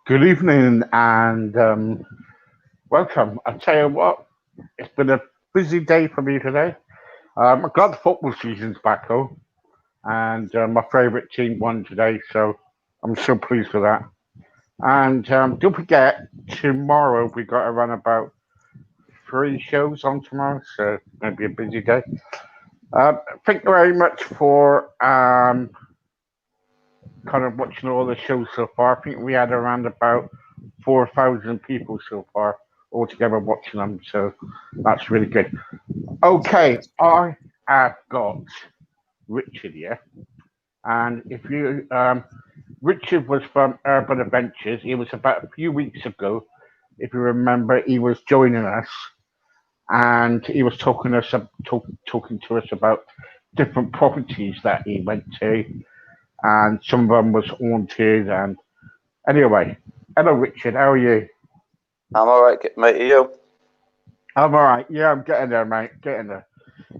Good evening and welcome. I tell you what, it's been a busy day for me today. I got the football season's back home, and my favourite team won today, so I'm so pleased with that. And don't forget, tomorrow we got to run about three shows on tomorrow, so it's going to be a busy day. Thank you very much for kind of watching all the shows so far. I think we had around about 4,000 people so far altogether watching them, so that's really good. Okay, I have got Richard here, and if you, Richard was from Urban Adventures. He was about a few weeks ago, if you remember, he was joining us, and he was talking to us about different properties that he went to, and some of them was haunted. And anyway, hello Richard, how are you? I'm alright, mate. Are you? I'm all right. Yeah, I'm getting there, mate. Getting there.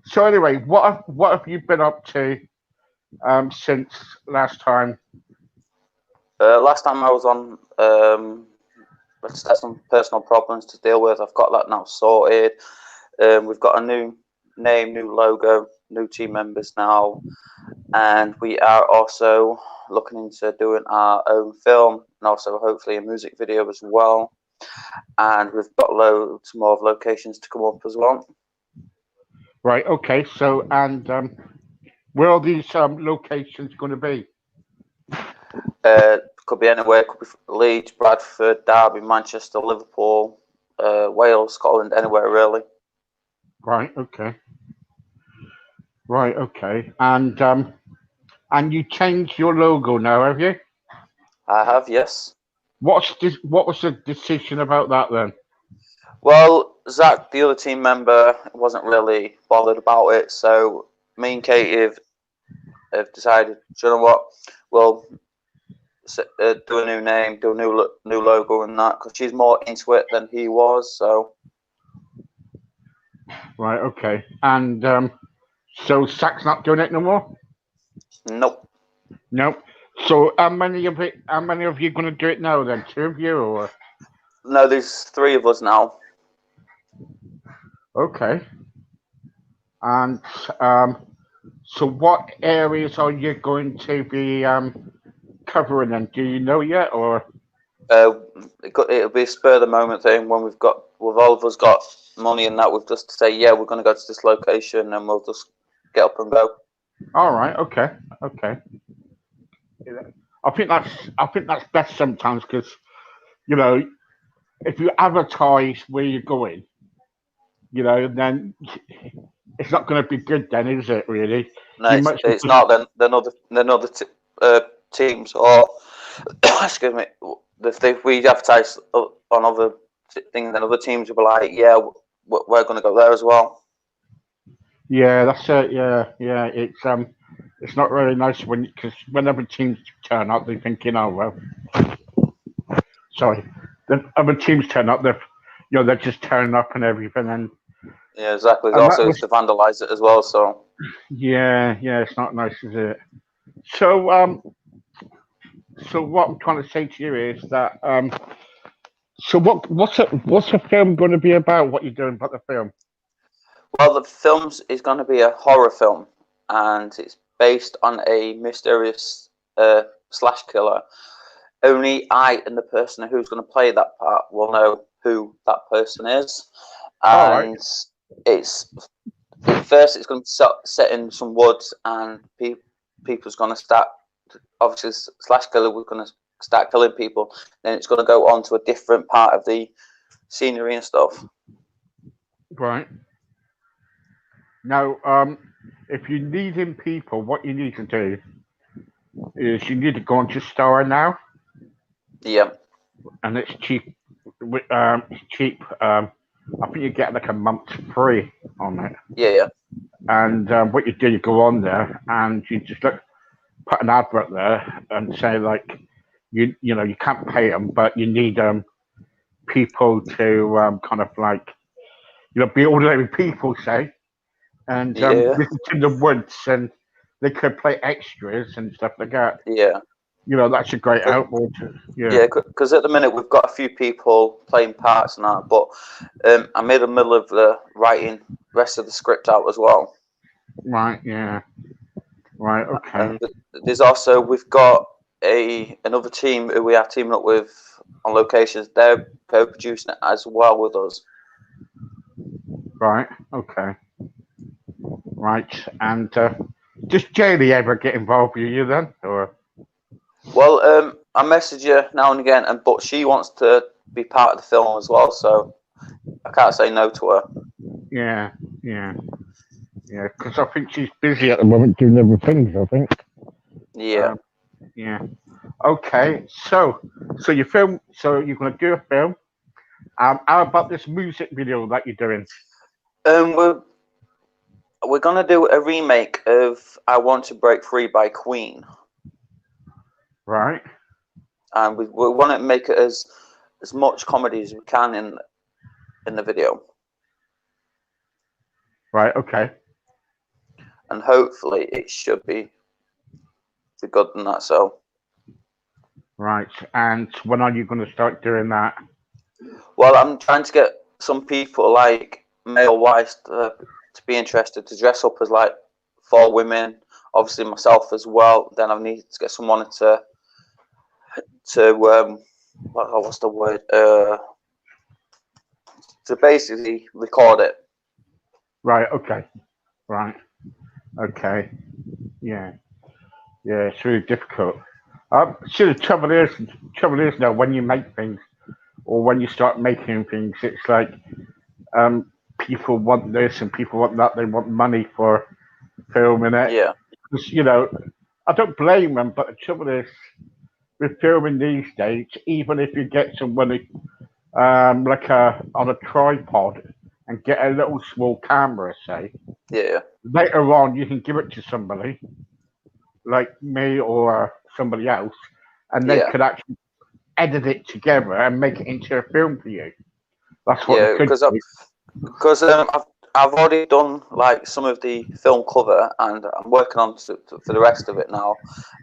So anyway, what have you been up to since last time? Last time I was on, I just had some personal problems to deal with. I've got that now sorted. We've got a new name, new logo, new team members now, and we are also looking into doing our own film and also hopefully a music video as well. And we've got loads more of locations to come up as well. Right. Okay. So and where are these locations going to be? Could be anywhere. Could be Leeds, Bradford, Derby, Manchester, Liverpool, Wales, Scotland, anywhere really. Right. Okay. Right. Okay. And you changed your logo now, have you? I have, yes. What's this? What was the decision about that then? Well, Zach, the other team member, wasn't really bothered about it, so me and Katie have decided, do you know what? We'll do a new name, do a new logo and that, because she's more into it than he was. So Right. Okay. And so Sack's not doing it no more. nope. No. So how many of you going to do it now then? Two of you or? No, there's three of us now. Okay. And so what areas are you going to be covering then? Do you know yet or? Uh, it'll be a spur of the moment thing when we've all of us got money and that. We've just say, yeah, we're going to go to this location and we'll just get up and go. All right. Okay. Okay. I think that's best sometimes because you know if you advertise where you're going, then it's not going to be good then, is it? Really? No, You much it's just not. Then other teams or excuse me, if we advertise on other things, then other teams will be like, yeah, we're going to go there as well. yeah, that's it. Yeah, yeah. It's not really nice when because whenever teams turn up, they're thinking, oh well, sorry, the other teams turn up, they're just turning up and everything, Yeah, exactly. and that Also, it's was to vandalise it as well. So yeah, it's not nice, is it? So so what I'm trying to say to you is that so what's the film going to be about? What you're doing about the film? well, the film is going to be a horror film, and it's based on a mysterious slash killer. Only I and the person who's going to play that part will know who that person is, All right, and it's first it's going to be set in some woods, and people's going to start. Obviously, slash killer was going to start killing people. Then it's going to go on to a different part of the scenery and stuff. right. Now, if you're needing people, what you need to do is you need to go onto Star now, Yeah, and it's cheap. It's cheap. I think you get like a month free on it. yeah. And what you do, you go on there and you just put an advert there and say like, you can't pay them, but you need people to kind of like, be ordinary people, say, and Yeah, visit in the woods, and they could play extras and stuff like that. yeah. that's a great outboard. Yeah, because at the minute we've got a few people playing parts and that, but I'm in the middle of writing the rest of the script out as well. Right. Yeah. Right. Okay. And there's also we've got another team who we are teaming up with on locations. They're co-producing it as well with us. Right. Okay. Right. And does Jaylee ever get involved with you then, or? Well, I message her now and again, but she wants to be part of the film as well, so I can't say no to her. Yeah. Yeah. Yeah. Because I think she's busy at the moment doing other things. I think. Yeah. Yeah. Okay. So you film. So you're gonna do a film. How about this music video that you're doing? We're gonna do a remake of "I Want to Break Free" by Queen. Right. And we want to make it as much comedy as we can in the video. Right. Okay. And hopefully it should be good than that. So. Right. And when are you going to start doing that? Well, I'm trying to get some people like male wives to be interested to dress up as like 4 women. Obviously myself as well. Then I need to get someone to what's the word? To basically record it. Right. Okay. Right. Okay. Yeah. Yeah. It's really difficult. See, the trouble is now when you make things or when you start making things, it's like people want this and people want that. They want money for filming it. Yeah. Because, I don't blame them, but the trouble is with filming these days, even if you get some money like on a tripod and get a little small camera, say. Yeah. Later on, you can give it to somebody like me or somebody else, and they could actually edit it together and make it into a film for you. That's what they could do. Because I've already done like some of the film cover, and I'm working on for the rest of it now,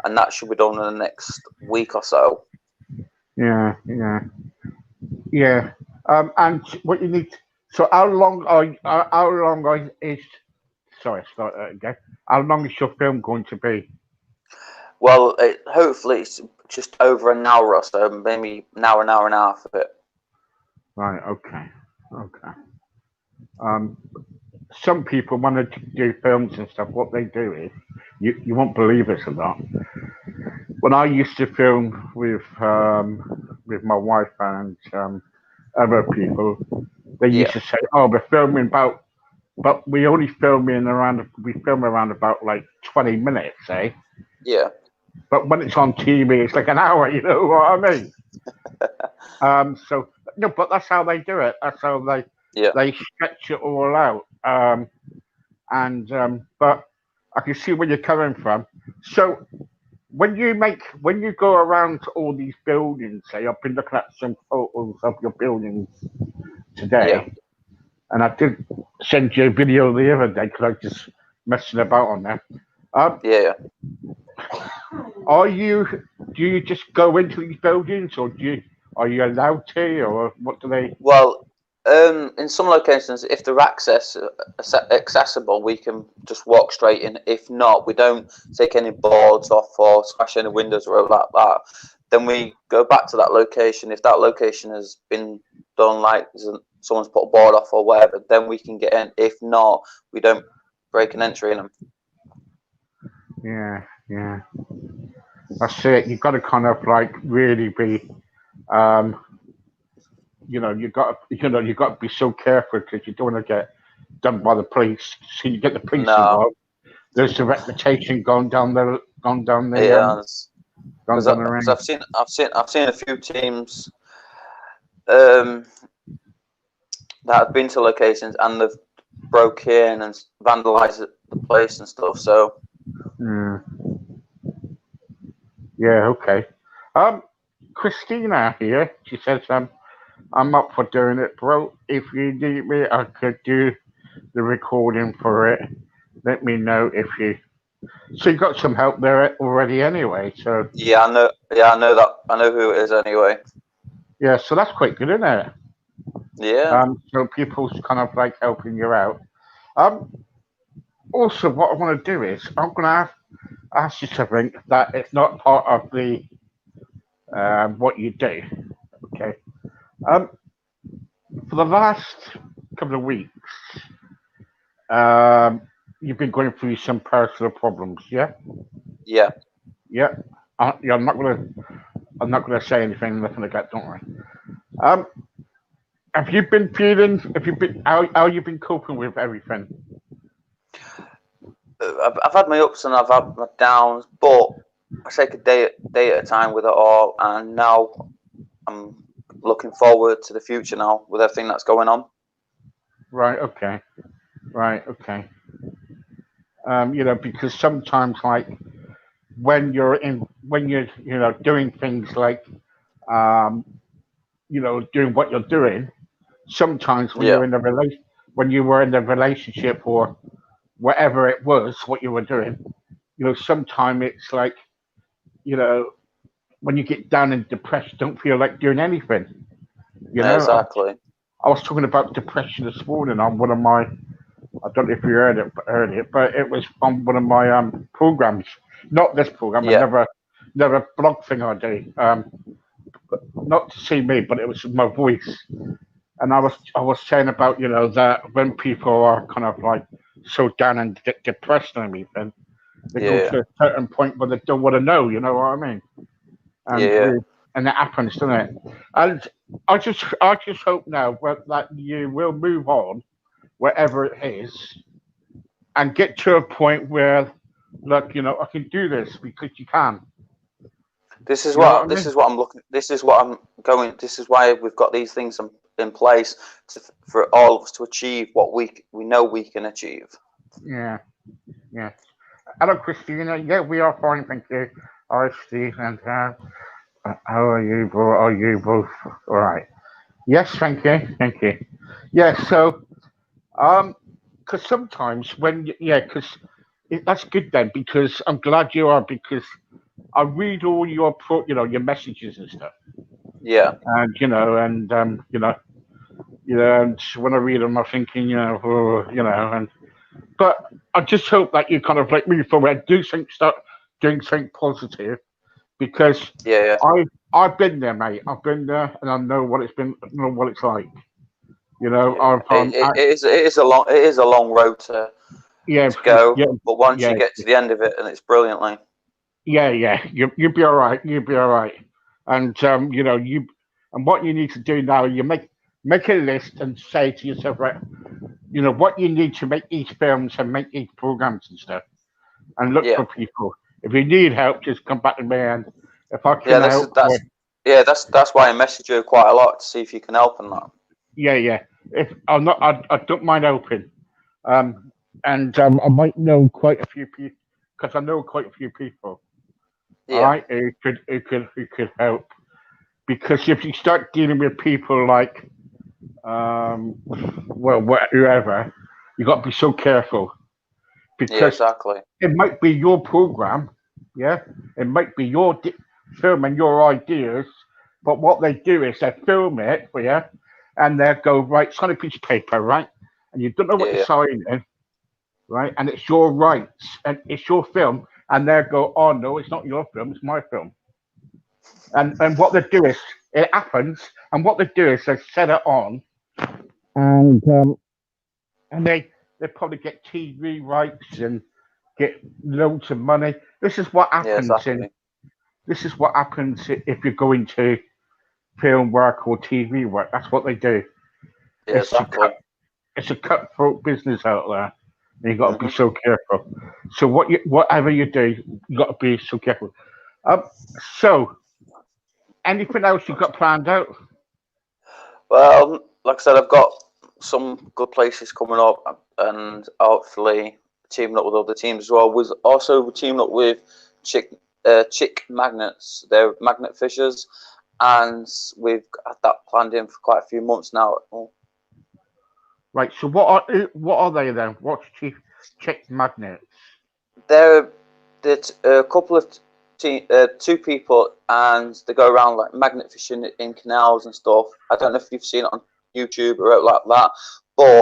and that should be done in the next week or so. Yeah. And what you need. So how long is? Sorry, start that again. How long is your film going to be? Well, hopefully it's just over an hour or so, maybe an hour and a half of it. Right. Okay. Some people want to do films and stuff. What they do is, you won't believe this or not. When I used to film with my wife and other people, they used to say, "Oh, we're filming about," but we only film around about like 20 minutes, eh? Yeah. But when it's on TV, it's like an hour. You know what I mean? So no, but that's how they do it. That's how they sketch it all out. But I can see where you're coming from. So when you go around to all these buildings, say I've been looking at some photos of your buildings today, and I did send you a video the other day because I was just messing about on there. Do you just go into these buildings, or are you allowed to, or what do they? Well, in some locations, if they're accessible, we can just walk straight in. If not, we don't take any boards off or smash any windows or like that. Then we go back to that location. If that location has been done, like someone's put a board off or whatever, then we can get in. If not, we don't break an entry in them. Yeah. That's it. You've got to kind of like really be, you've got to be so careful because you don't want to get done by the police. So you get the police involved. There's the reputation gone down the. Yeah, because I've seen a few teams that have been to locations and they've broke in and vandalized the place and stuff. So. Yeah. Okay. Christina here. She says, I'm up for doing it, bro. If you need me, I could do the recording for it. Let me know if you So you got some help there already anyway. So Yeah, I know. Yeah, I know that. I know who it is anyway. yeah, so that's quite good, isn't it? Yeah. So people's kind of like helping you out. Um, Also, what I want to do is I'm going to ask you something that is not part of the what you do. Okay. Um, for the last couple of weeks, um, you've been going through some personal problems. Yeah. Yeah. Yeah. Yeah. I'm not gonna. I'm not gonna say anything. Nothing like that. Don't worry. Um, have you been feeling? Have you been? How you been coping with everything? I've had my ups and I've had my downs, but I take a day at a time with it all. And now I'm looking forward to the future now with everything that's going on. Right. Okay. Right. Okay. Because sometimes like when you're doing things like um, doing what you're doing, sometimes Yeah. when you were in a relationship or whatever it was what you were doing, sometimes it's like, you know when you get down and depressed, you don't feel like doing anything. you know i, Exactly. I was talking about depression this morning on one of my, I don't know if you heard it, but it was on one of my programs. Not this program, Yeah. another blog thing I do. Not to see me, but it was my voice. And I was saying about that when people are kind of like so down and depressed and everything, they go Yeah. to a certain point where they don't want to know. You know what I mean? And Yeah. we and that happens, doesn't it? And I just hope now that you will move on, wherever it is, and get to a point where, look, I can do this because you can. You know what I This mean? is what I'm looking. This is what I'm going. This is why we've got these things in place for all of us to achieve what we know we can achieve. Yeah, yeah. Hello, Christina. Yeah, we are fine, thank you. Hi, Steve, and how are you? Are you both all right? Yes, thank you. Yeah, so because sometimes because that's good then, because I'm glad you are, because I read all your your messages and stuff, Yeah. and and when I read them, I'm thinking, oh, and but I just hope that you kind of like move forward, do something, start doing something positive, because Yeah. Yeah. I I've been there, mate. I've been there, and I know what it's been, know what it's like. Yeah. I've It is a long road yeah, to go, yeah, but once yeah, you get to the end of it, and it's brilliantly. yeah. You'll be all right. You'll be all right. And and what you need to do now, you make a list and say to yourself, right, what you need to make these films and make these programs and stuff, and look Yeah. for people. If you need help, just come back to me, and if I Yeah. can help, well, That's why I message you quite a lot to see if you can help and that. yeah. If I'm not, I don't mind helping. Um, and I might know quite a few people, because I know quite a few people. All Yeah. right, who could help, because if you start dealing with people like whoever, you got to be so careful, Yeah. because Exactly. it might be your program, yeah, it might be your film and your ideas, but what they do is they film it for you, and they go, right, sign a piece of paper, right, and you don't know what Yeah. you're Yeah. signing, right, and it's your rights and it's your film, and they go, oh no, it's not your film, it's my film. And what they do is, it happens, and what they do is they set it on, and they probably get TV rights and get loads of money. This is what Yeah. happens in Exactly. this is what happens if you're going to film work or TV work. That's what they do. Yeah. It's a Exactly. cut, it's a cutthroat business out there, and you got to be Mhm. so careful. So whatever you do, you got to be so careful. Um, so anything else you got planned out? Well, like I said, I've got some good places coming up, and hopefully teaming up with other teams as well. Was also teaming up with chick magnets. They're magnet fishers, and we've had that planned in for quite a few months now. Right. So what are they then? What's chief check magnets? They're That a couple of two people, and they go around like magnet fishing in canals and stuff. I don't know if you've seen it on YouTube or like that,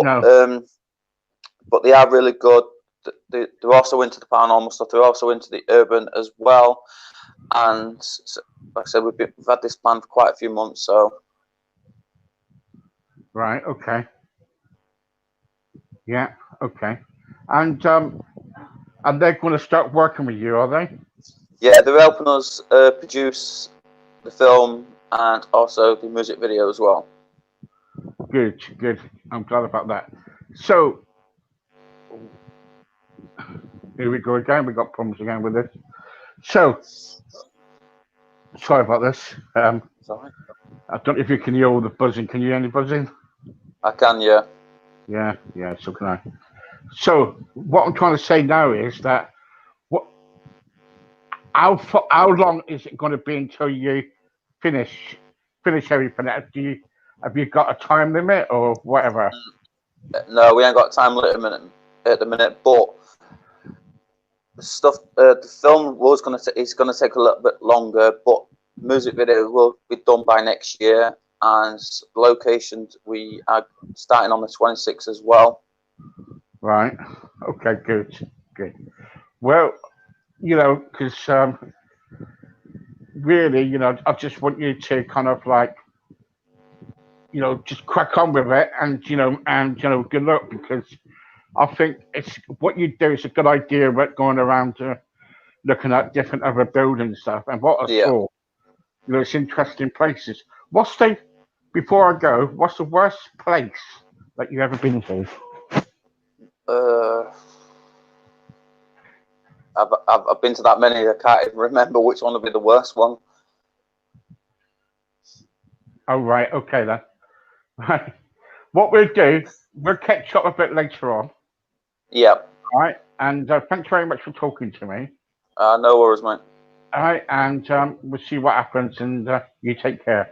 No. but they are really good. They're also into the paranormal stuff. They're also into the urban as well. And so, like I said, we've had this plan for quite a few months. So, Right. Okay. Yeah. Okay. And they're going to start working with you, are they? yeah, they're helping us produce the film and also the music video as well. Good. Good. I'm glad about that. So here we go again. We got problems again with this. So sorry about this. Sorry. I don't know if you can hear all the buzzing. Can you hear any buzzing? I can, yeah. Yeah. Yeah. So can I. So what I'm trying to say now is that how long is it going to be until you finish everything? Have you got a time limit or whatever? No, we ain't got time limit at the minute, but the stuff, the film was it's gonna take a little bit longer, but music video will be done by next year, and locations we are starting on the 26th as well. Right. Okay. Good. Good. Well, because really, I just want you to kind of like, just crack on with it, and good luck, because I think it's what you do is a good idea about going around looking at different other buildings and stuff. And what I Yeah. saw, it's interesting places. Before I go, what's the worst place that you've ever been to? I've been to that many, I can't even remember which one would be the worst one. Oh, right. Okay, then. Right. What we'll do, we'll catch up a bit later on. Yeah. All right. And thanks very much for talking to me. No worries, mate. All right. And we'll see what happens. And you take care.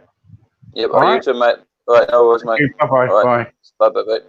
Yeah, you too, mate. All right, no worries, mate. Bye-bye. All right. Bye. Bye, bye.